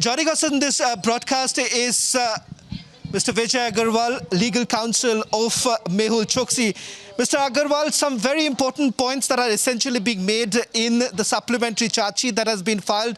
Joining us in this broadcast is Mr. Vijay Agarwal, legal counsel of Mehul Choksi. Mr. Agarwal, some very important points that are essentially being made in the supplementary charge sheet that has been filed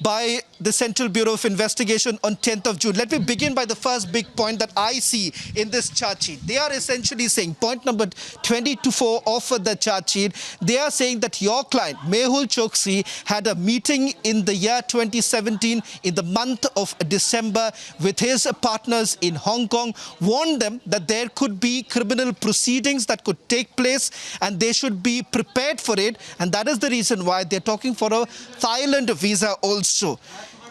by the Central Bureau of Investigation on 10th of June. Let me begin by the first big point that I see in this charge sheet. They are essentially saying, point number 24 of the charge sheet, they are saying that your client, Mehul Choksi, had a meeting in the year 2017 in the month of December with his partners in Hong Kong, warned them that there could be criminal proceedings that could take place and they should be prepared for it. And that is the reason why they're talking for a Thailand visa also.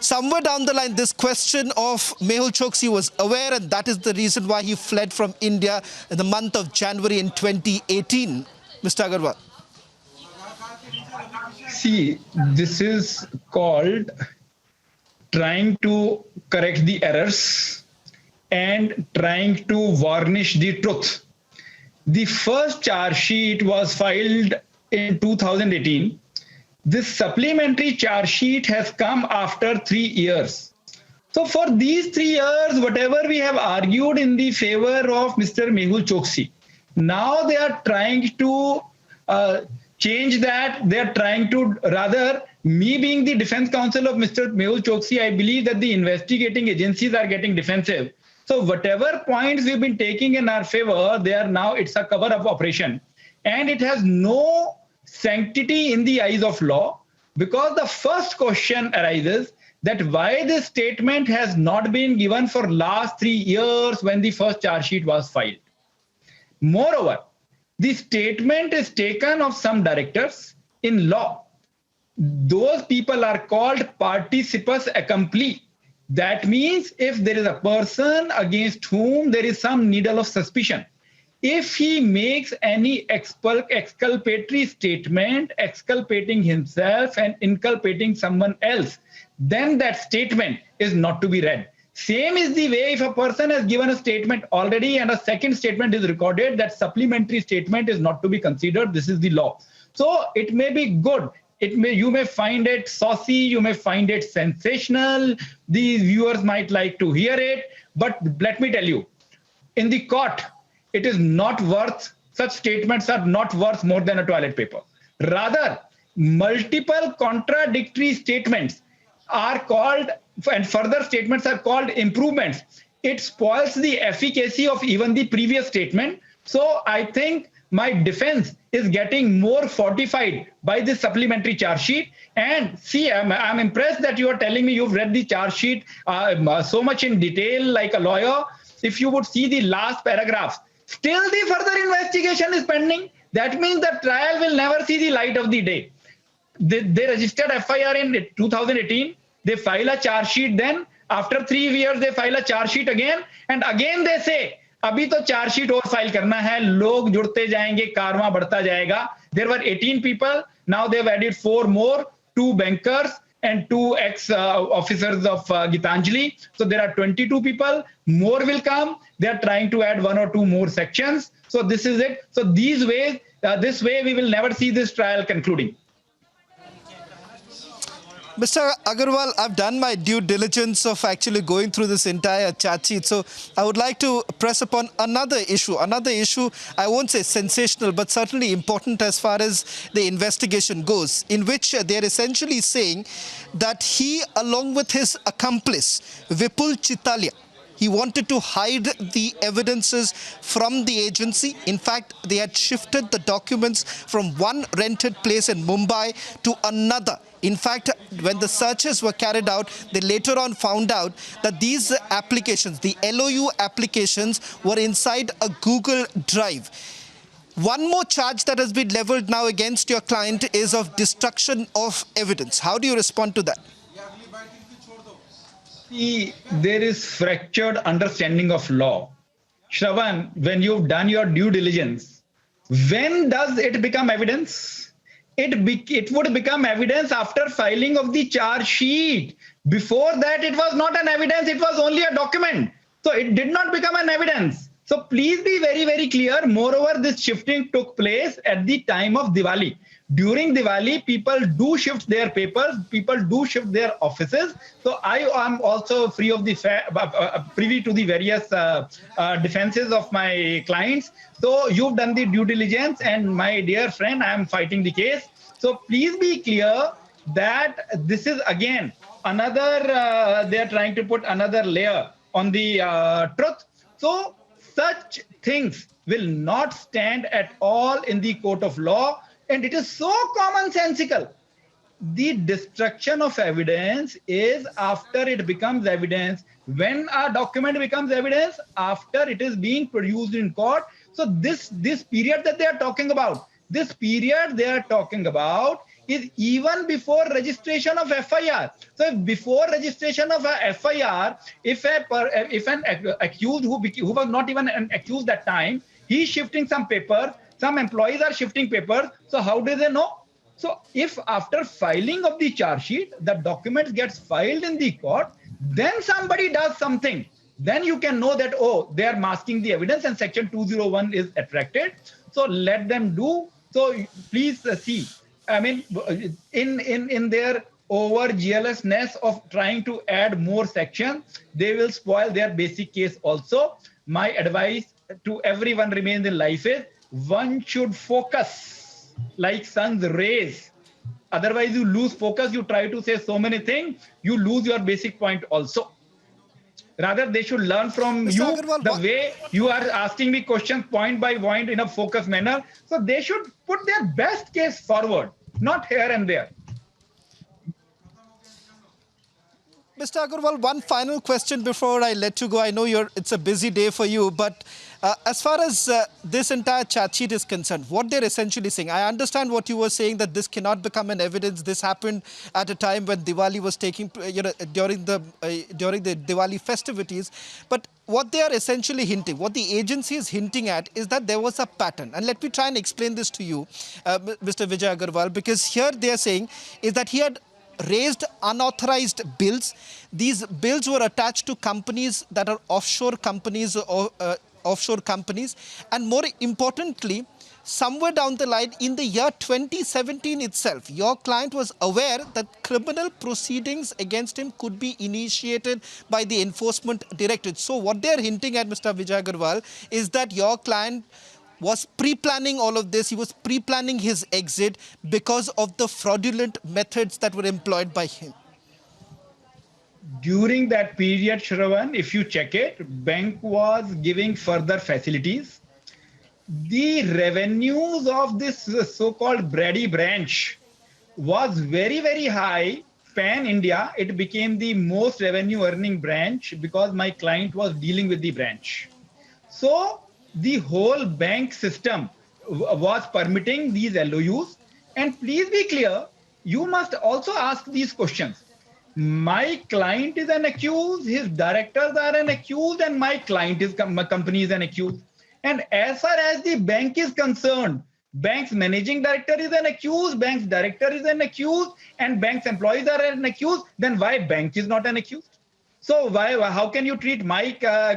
Somewhere down the line, this question of Mehul Choksi was aware, and that is the reason why he fled from India in the month of January in 2018. Mr. Agarwal. See, this is called trying to correct the errors and trying to varnish the truth. The first charge sheet was filed in 2018. This supplementary charge sheet has come after 3 years. So for these 3 years, whatever we have argued in the favor of Mr. Mehul Choksi, now they are trying to change that. They are trying to, rather, me being the defense counsel of Mr. Mehul Choksi, I believe that the investigating agencies are getting defensive. So whatever points we've been taking in our favor, they are now, it's a cover-up operation. And it has no sanctity in the eyes of law, because the first question arises that why this statement has not been given for last 3 years when the first charge sheet was filed. Moreover, the statement is taken of some directors in law. Those people are called participes accompli. That means if there is a person against whom there is some needle of suspicion, if he makes any exculpatory statement, exculpating himself and inculpating someone else, then that statement is not to be read. Same is the way if a person has given a statement already and a second statement is recorded, that supplementary statement is not to be considered. This is the law. So it may be good. You may find it saucy, you may find it sensational. The viewers might like to hear it. But let me tell you, in the court, it is not worth, such statements are not worth more than a toilet paper. Rather, multiple contradictory statements are called, and further statements are called improvements. It spoils the efficacy of even the previous statement. So I think my defense is getting more fortified by this supplementary charge sheet. And see, I'm impressed that you are telling me you've read the charge sheet so much in detail like a lawyer. If you would see the last paragraphs, still the further investigation is pending. That means the trial will never see the light of the day. They registered FIR in 2018. They file a charge sheet then. After 3 years, they file a charge sheet again. And again they say, अभी तो charge sheet और file करना है, लोग जुड़ते जाएंगे, कारवां बढ़ता जाएगा. There were 18 people. Now they've added 4 more, 2 bankers and 2 ex-officers of Gitanjali. So there are 22 people. More will come. They are trying to add 1 or 2 more sections. So this is it. So these ways, this way we will never see this trial concluding. Mr. Agarwal, I've done my due diligence of actually going through this entire charge sheet. So I would like to press upon another issue, I won't say sensational, but certainly important as far as the investigation goes, in which they're essentially saying that he, along with his accomplice, Vipul Chitalia, he wanted to hide the evidences from the agency. In fact, they had shifted the documents from one rented place in Mumbai to another. In fact, when the searches were carried out, they later on found out that these applications, the LOU applications, were inside a Google Drive. One more charge that has been leveled now against your client is of destruction of evidence. How do you respond to that? See, there is fractured understanding of law. Shravan, when you've done your due diligence, when does it become evidence? It would become evidence after filing of the charge sheet. Before that, it was not an evidence, it was only a document. So it did not become an evidence. So please be very, very clear. Moreover, this shifting took place at the time of Diwali. During Diwali, people do shift their papers, people do shift their offices. So I am also privy to the various defenses of my clients. So you've done the due diligence, and my dear friend, I am fighting the case. So please be clear that this is again another, they are trying to put another layer on the truth. So such things will not stand at all in the court of law, and it is so commonsensical. The destruction of evidence is after it becomes evidence. When a document becomes evidence, after it is being produced in court. So this period that they are talking about, is even before registration of FIR. So if before registration of a FIR, if an accused who was not even an accused that time, he's shifting some paper, some employees are shifting papers. So how do they know? So if after filing of the charge sheet, the document gets filed in the court, then somebody does something, then you can know that, oh, they are masking the evidence and section 201 is attracted. So let them do. So please see, I mean, in their over jealousness of trying to add more sections, they will spoil their basic case also. My advice to everyone remains in life is, one should focus like sun's rays. Otherwise, you lose focus. You try to say so many things, you lose your basic point also. Rather, they should learn from Mr. you Agarwal, the way you are asking me questions point by point in a focused manner. So they should put their best case forward, not here and there. Mr. Agarwal, one final question before I let you go. I know it's a busy day for you, but as far as this entire charge sheet is concerned, what they're essentially saying, I understand what you were saying, that this cannot become an evidence. This happened at a time when Diwali was taking, during the Diwali festivities. But what they are essentially hinting, what the agency is hinting at, is that there was a pattern. And let me try and explain this to you, Mr. Vijay Agarwal, because here they are saying is that he had raised unauthorized bills. These bills were attached to companies that are offshore companies, and more importantly, somewhere down the line in the year 2017 itself, your client was aware that criminal proceedings against him could be initiated by the enforcement directorate. So what they are hinting at, Mr. Vijay Agarwal, is that your client was pre-planning all of this. He was pre-planning his exit because of the fraudulent methods that were employed by him. During that period, Shravan, if you check it, bank was giving further facilities. The revenues of this so-called Brady branch was very, very high. Pan India, it became the most revenue earning branch because my client was dealing with the branch. So the whole bank system was permitting these LOUs. And please be clear, you must also ask these questions. My client is an accused, his directors are an accused, and my client is my company is an accused. And as far as the bank is concerned, bank's managing director is an accused, bank's director is an accused, and bank's employees are an accused. Then why bank is not an accused? So how can you treat my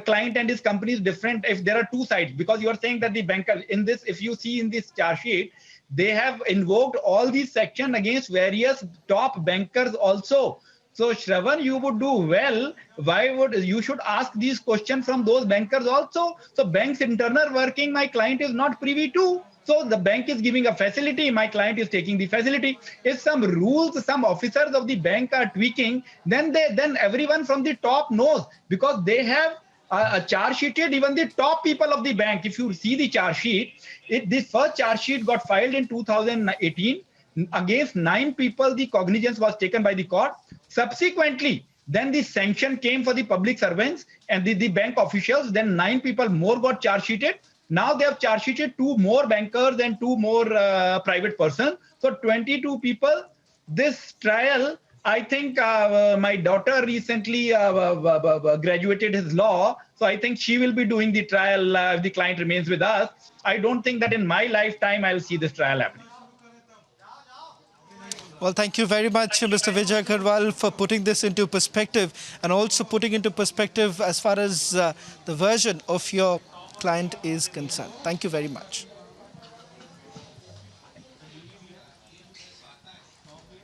client and his company is different if there are two sides? Because you are saying that the banker in this, if you see in this charge sheet, they have invoked all these sections against various top bankers also. So Shravan, you would do well. You should ask these questions from those bankers also. So bank's internal working, my client is not privy to. So the bank is giving a facility, my client is taking the facility. If some rules, some officers of the bank are tweaking, then everyone from the top knows, because they have a charge sheeted even the top people of the bank. If you see the charge sheet, this first charge sheet got filed in 2018. Against 9 people, the cognizance was taken by the court. Subsequently, then the sanction came for the public servants and the bank officials. Then 9 people more got charge sheeted. Now they have charge sheeted 2 more bankers and 2 more private persons. So 22 people. This trial, I think my daughter recently graduated his law. So I think she will be doing the trial if the client remains with us. I don't think that in my lifetime I will see this trial happening. Well, thank you very much, Mr. Vijay Agarwal, for putting this into perspective, and also putting into perspective as far as the version of your client is concerned. Thank you very much.